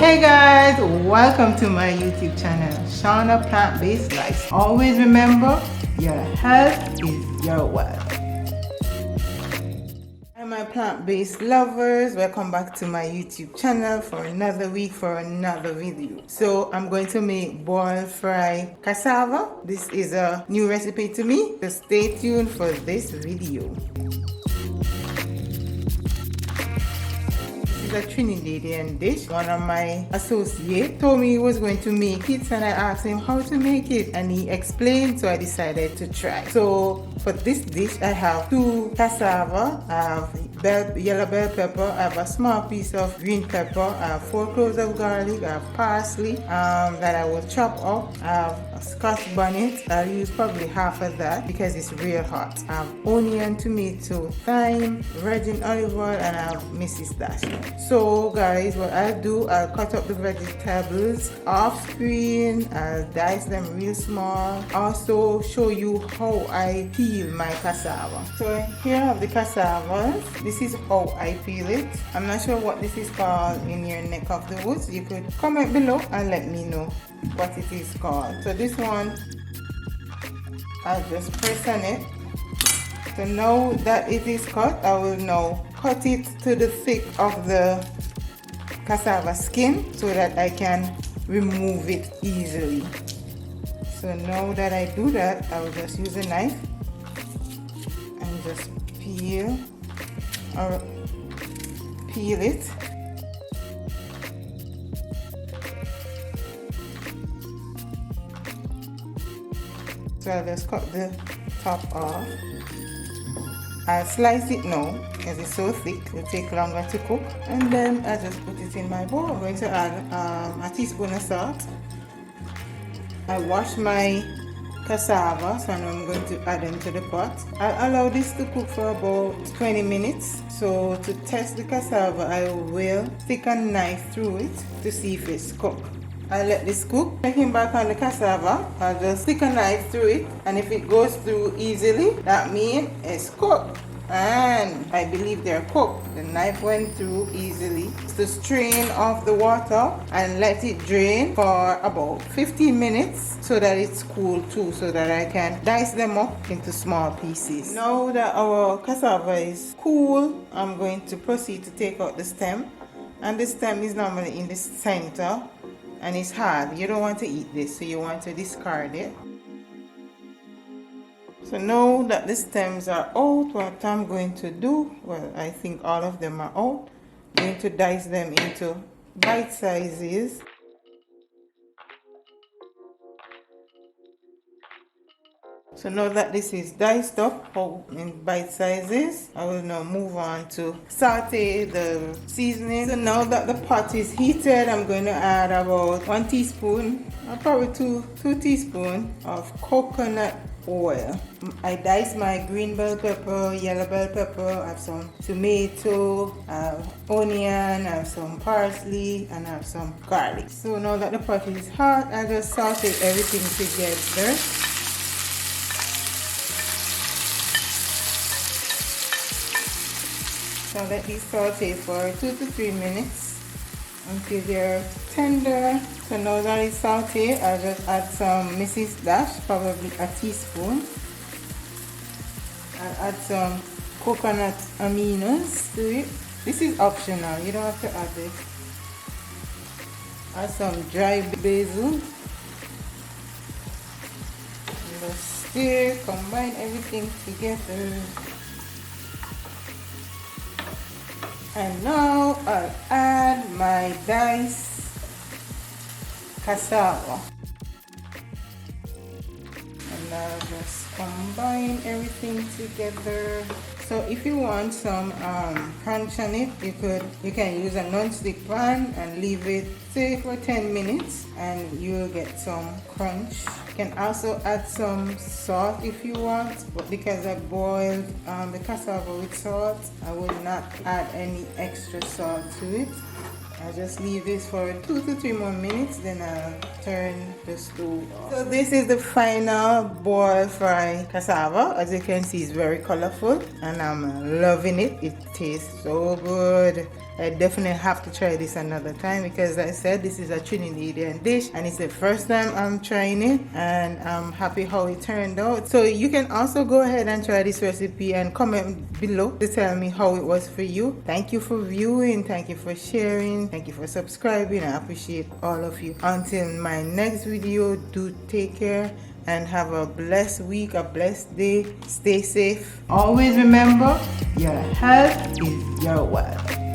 Hey guys, welcome to my YouTube channel, Shawna Plant-Based Life. Always remember, your health is your wealth. Hi my plant-based lovers, welcome back to my YouTube channel for another week for another video. So I'm going to make boiled fry cassava. This is a new recipe to me, so stay tuned for this video. A Trinidadian dish. One of my associates told me he was going to make it, and I asked him how to make it, and he explained, so I decided to try. So for this dish I have 2 cassava, I have yellow bell pepper, I have a small piece of green pepper, I have 4 cloves of garlic, I have parsley that I will chop up, I have a scotch bonnet. I'll use probably half of that because it's real hot. I have onion, tomato, thyme, virgin olive oil, and I have Mrs. Dash. So guys, what I'll do, I'll cut up the vegetables off screen, I'll dice them real small, also show you how I peel my cassava. So here I have the cassavas. This is how I peel it. I'm not sure what this is called in your neck of the woods. You could comment below and let me know what it is called. So this one, I'll just press on it. So now that it is cut, I will now cut it to the thick of the cassava skin so that I can remove it easily. So now that I do that, I will just use a knife and just peel it. So I'll just cut the top off. I'll slice it now because it's so thick, it will take longer to cook. And then I just put it in my bowl. I'm going to add a teaspoon of salt. I wash my cassava, so now I'm going to add them to the pot. I'll allow this to cook for about 20 minutes. So to test the cassava, I will stick a knife through it to see if it's cooked. I'll let this cook. Checking back on the cassava, I'll just stick a knife through it, and if it goes through easily, that means it's cooked. And I believe they're cooked. The knife went through easily. To strain off the water and let it drain for about 15 minutes so that it's cool too, so that I can dice them up into small pieces. Now that our cassava is cool, I'm going to proceed to take out the stem. And the stem is normally in the center, and it's hard. You don't want to eat this, so you want to discard it. So now that the stems are out, what I'm going to do, well, I think all of them are out, I'm going to dice them into bite sizes. So now that this is diced up in bite sizes, I will now move on to saute the seasoning. So now that the pot is heated, I'm going to add about 1 teaspoon, or probably 2 teaspoons of coconut oil. I dice my green bell pepper, yellow bell pepper, I have some tomato, I have onion, I have some parsley, and I have some garlic. So now that the pot is hot, I just saute everything together. So let these saute for 2 to 3 minutes until they're tender. So now that it's sauteed, I'll just add some Mrs. Dash, probably a teaspoon. I'll add some coconut aminos to it. This is optional, you don't have to add this. Add some dry basil. Just stir, combine everything together. And now I'll add my diced cassava. And I'll just combine everything together. So if you want some crunch on it, you can use a non-stick pan and leave it say for 10 minutes and you'll get some crunch. You can also add some salt if you want, but because I boiled the cassava with salt, I will not add any extra salt to it. I'll just leave this for 2 to 3 more minutes, then I'll turn the stove off. So this is the final boiled fry cassava. As you can see, it's very colorful and I'm loving it. It tastes so good. I definitely have to try this another time, because I said this is a Trinidadian dish and it's the first time I'm trying it, and I'm happy how it turned out. So you can also go ahead and try this recipe and comment below to tell me how it was for you. Thank you for viewing, thank you for sharing, thank you for subscribing. I appreciate all of you. Until my next video, do take care and have a blessed week, a blessed day. Stay safe. Always remember, your health is your wealth.